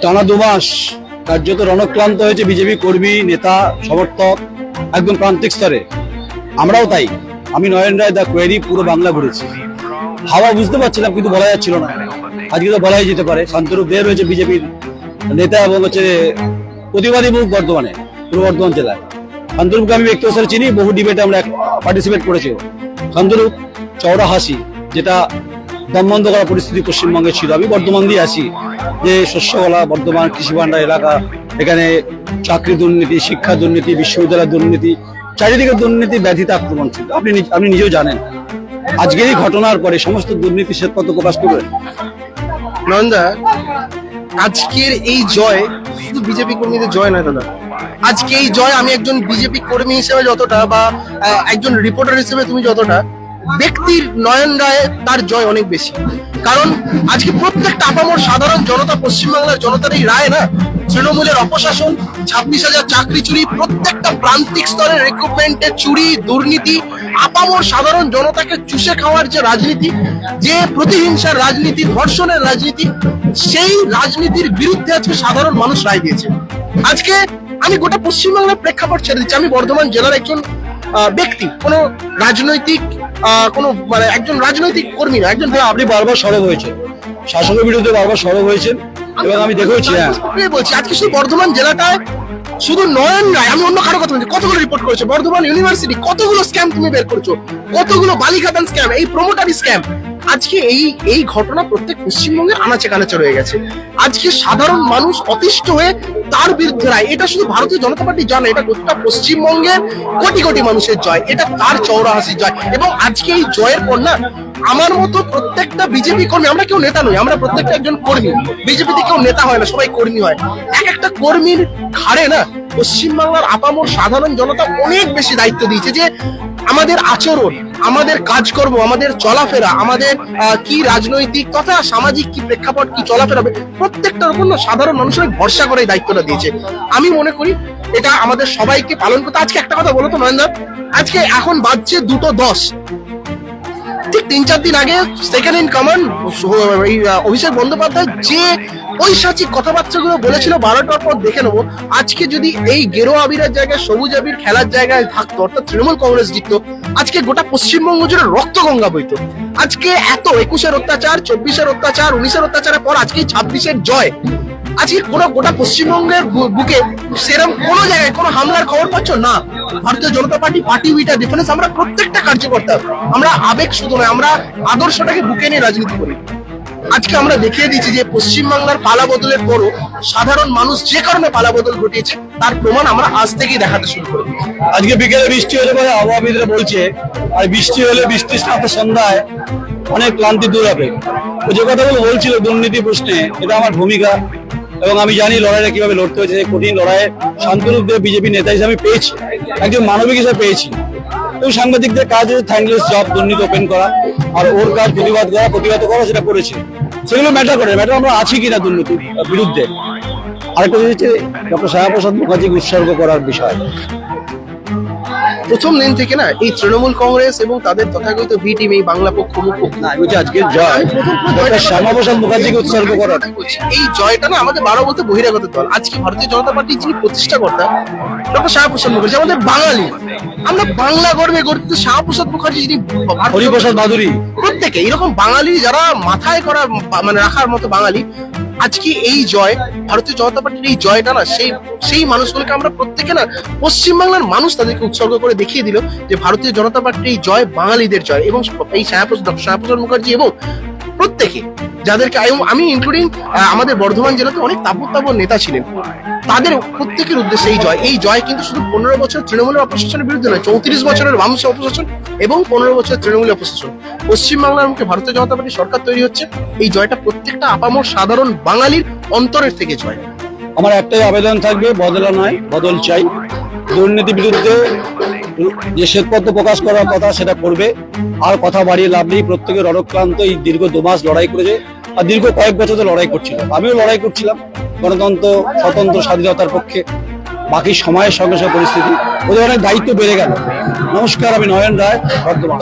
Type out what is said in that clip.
টানা 2 মাস কার্যত রণক্লান্ত হয়েছে বিজেপি কর্মী, নেতা, সমর্থক, একদম প্রান্তিক স্তরে। আমরাও তাই। আমি নয়ন রায় দা কোয়েরি পুরো বাংলা ঘুরেছি। হাওয়া বুঝতে পারছিলাম, কিন্তু বলা যাচ্ছিল না। আজকে তো বলাই যেতে পারে। শান্তরূপ দে রয়েছে বিজেপির নেতা এবং হচ্ছে প্রতিবাদী মুখ বর্ধমানে, পূর্ব বর্ধমান জেলায়। শান্তরূপকে আমি ব্যক্তিগত স্তরে চিনি, বহু ডিবেটে আমরা পার্টিসিপেট করেছি। শান্তরূপ চওড়া হাসি, যেটা দমবন্ধ করা পরিস্থিতি পশ্চিমবঙ্গে ছিল। আমি বর্ধমান দিয়ে আসি, যে শস্যগলা বর্ধমান কৃষি ভান্ডার এলাকা, এখানে চাকরি দুর্নীতি, শিক্ষা দুর্নীতি, বিশ্ববিদ্যালয় দুর্নীতি, চারিদিকে দুর্নীতি ব্যাধিত আক্রমণ ছিল। আপনি নিজেও জানেন। আজকের এই ঘটনার পরে সমস্ত দুর্নীতি শ্বেতপত্র প্রকাশ করবেন। নন্দা, আজকের এই জয় শুধু বিজেপি কর্মীদের জয় নয় দাদা। আজকে এই জয় আমি একজন বিজেপি কর্মী হিসেবে যতটা, বা একজন রিপোর্টার হিসেবে তুমি যতটা, ব্যক্তির নয়ন রায় তার জয় অনেক বেশি। কারণ আজকে প্রত্যেকটা আপামর সাধারণ জনতা, পশ্চিমবাংলার জনতার এই রায় না, তৃণমূলের অপশাসন, 26,000 চাকরি চুরি, প্রত্যেকটা প্রান্তিক স্তরের রিক্রুটমেন্টে চুরি, দুর্নীতি, আপামর সাধারণ জনতাকে চুষে খাওয়ার যে রাজনীতি, যে প্রতিহিংসার রাজনীতি, ধর্ষণের রাজনীতি, সেই রাজনীতির বিরুদ্ধে আজকে সাধারণ মানুষ রায় দিয়েছে। আজকে আমি গোটা পশ্চিমবাংলার প্রেক্ষাপট ছেড়ে দিচ্ছি। আমি বর্ধমান জেলার একজন ব্যক্তি, কোনো রাজনৈতিক মানে একজন রাজনৈতিক কর্মী না, একজন। আপনি বারবার সরব হয়েছেন, শাসকের বিরুদ্ধে বারবার সরব হয়েছেন, এবং আমি দেখেছি। বলছি আজকে শুধু বর্ধমান জেলাটায় শুধু নয়ন রায়, আমি অন্য কারো কথা বলছি, কতগুলো রিপোর্ট করেছে। বর্ধমান ইউনিভার্সিটি কতগুলো স্ক্যাম তুমি বের করছো, কতগুলো বালিখাদান স্ক্যাম, এই প্রমোটারি স্ক্যাম। আজকে এই ঘটনা প্রত্যেক পশ্চিমবঙ্গের আনাচে কানাচে রয়ে গেছে। আজকে সাধারণ মানুষ অতিষ্ঠ হয়ে তার বিরুদ্ধে রায়। এটা শুধু ভারতীয় জনতা পার্টি জয় না, এটা গোটা পশ্চিমবঙ্গের কোটি কোটি মানুষের জয়। এটা তার চওড়া হাসির জয়। এবং আজকে এই জয়ের পর না, আমার মতো প্রত্যেকটা বিজেপি কর্মী, আমরা কেউ নেতা নই, আমরা প্রত্যেকটা একজন কর্মী। বিজেপিতে কেউ নেতা হয় না, সবাই কর্মী হয়। এক একটা কর্মীর ঘাড়ে না পশ্চিমবাংলার আপামর সাধারণ জনতা অনেক বেশি দায়িত্ব দিয়েছে, যে আমাদের আচরণ, আমাদের কাজকর্ম, আমাদের চলাফেরা, আমাদের কি রাজনৈতিক তথা সামাজিক কি প্রেক্ষাপট, কি চলাফেরা, প্রত্যেকটার উপর না সাধারণ মানুষের ভরসা করে দায়িত্বটা দিয়েছে। আমি মনে করি এটা আমাদের সবাইকে পালন করতে। আজকে একটা কথা বলো তো নরেন্দ্র, আজকে এখন বাজছে 2:10, ঠিক 3-4 দিন আগে second in command Abhishek Bandyopadhyay যে ঐশাচিক কথাবার্তাগুলো বলেছিল 12টার পর দেখে নেবো। আজকে যদি এই গেরুয়া আবিরের জায়গায় সবুজ আবির খেলার জায়গায় থাকতো, অর্থাৎ তৃণমূল কংগ্রেস জিততো, আজকে গোটা পশ্চিমবঙ্গ জুড়ে রক্তগঙ্গা বইতো। আজকে এত 21-এর অত্যাচার, 24-এর অত্যাচার, 19-এর অত্যাচারের পর আজকে 26-এর জয়। আজকে কোনো গোটা পশ্চিমবঙ্গের বুকে সেরকম কোনো জায়গায় কোনো হামলার খবর পাচ্ছ না। ভারতীয় জনতা পার্টি উইটা ডিফারেন্স। আমরা প্রত্যেকটা কার্যকর্তা, আমরা আবেগ শুধু নয়, আমরা আদর্শটাকে বুকে নিয়ে রাজনীতি করি। আজকে আমরা দেখিয়ে দিচ্ছি যে পশ্চিমবাংলার পালা বদলের পরও সাধারণ মানুষ যে কারণে পালা বদল ঘটিয়েছে তার প্রমাণ আমরা আজ থেকেই দেখাতে শুরু করি। আজকে বিকেলে বৃষ্টি হলে পরে আবহাওয়াবিদরা বলছে, আর বৃষ্টি হলে বৃষ্টির সাথে সন্ধ্যায় অনেক ক্লান্তি দূর হবে। যে কথাগুলো বলছিল দুর্নীতি প্রশ্নে, এটা আমার ভূমিকা, এবং আমি জানি লড়াইটা কিভাবে লড়তে হয়েছে। কঠিন লড়াইয়ে শান্তরূপ দেব বিজেপি নেতা হিসেবে আমি পেয়েছি, একজন মানবিক হিসেবে পেয়েছি। এবং সাংবাদিকদের কাজ হচ্ছে থ্যাঙ্কলেস জব, দুর্নীতি ওপেন করা, আর ওর কাজ প্রতিবাদ করা, সেটা করেছে। সেগুলো ম্যাটার করে, ম্যাটার আমরা আছি কিনা দুর্নীতির বিরুদ্ধে। আরেকটা জিনিস হচ্ছে ডক্টর শ্যামাপ্রসাদ মুখার্জিকে উৎসর্গ করার বিষয়। প্রথম দিন থেকে না এই তৃণমূল কংগ্রেস এবং তাদের তথাকথিত বি টিম, এই বাংলা পক্ষ না, আজকের জয় ডক্টর শ্যামাপ্রসাদ মুখার্জিকে উৎসর্গ করার। এই জয়টা না আমাদের বারো বলতে বহিরাগত দল। আজকে ভারতীয় জনতা পার্টির যিনি প্রতিষ্ঠাকর্তা ডক্টর শ্যামাপ্রসাদ মুখার্জি, আমাদের বাঙালি, আমরা বাংলা গর্বে গর্বিত। শ্যামাপ্রসাদ মুখার্জি যিনি হরিপ্রসাদ মাধুরী, প্রত্যেকে এরকম বাঙালি যারা মাথায় করা মানে রাখার মতো বাঙালি। আজকে এই জয়, ভারতীয় জনতা পার্টির এই জয়টা না, সেই মানুষগুলোকে আমরা প্রত্যেকে না, পশ্চিমবাংলার মানুষ তাদেরকে উৎসর্গ করে দেখিয়ে দিল যে ভারতীয় জনতা পার্টির এই জয় বাঙালিদের জয়। এবং এই ডক্টর শ্যামাপ্রসাদ মুখার্জি এবং প্রত্যেকে যাদেরকে আমি ইনক্লুডিং আমাদের বর্ধমান জেলাতে অনেক তাবড় নেতা ছিলেন, তাদের প্রত্যেকের উদ্দেশ্যে এই জয় কিন্তু শুধু 15 বছর তৃণমূলের অপশাসনের বিরুদ্ধে নয়, 34 বছরের বামসা অপশাসন এবং 15 বছর তৃণমূলের অপশাসন। পশ্চিমবাংলার মুখে ভারতীয় জনতা পার্টি সরকার তৈরি হচ্ছে। এই জয়টা প্রত্যেকটা আপামর সাধারণ বাঙালির অন্তরের থেকে জয়। আমার একটাই আবেদন থাকবে, বদলা নয় বদল চাই। দুর্নীতি বিরুদ্ধে যে শ্বেতপত্র প্রকাশ করার কথা সেটা করবে, আর কথা বাড়িয়ে লাভ নেই। প্রত্যেকের রণক্লান্ত, এই দীর্ঘ 2 মাস লড়াই করেছে, আর দীর্ঘ কয়েক বছর তো লড়াই করছিল। আমিও লড়াই করছিলাম গণতন্ত্র, স্বতন্ত্র, স্বাধীনতার পক্ষে। বাকি সময়ের সঙ্গে সঙ্গে পরিস্থিতি, ওদের অনেক দায়িত্ব বেড়ে গেল। নমস্কার, আমি নয়ন রায়, বর্ধমান।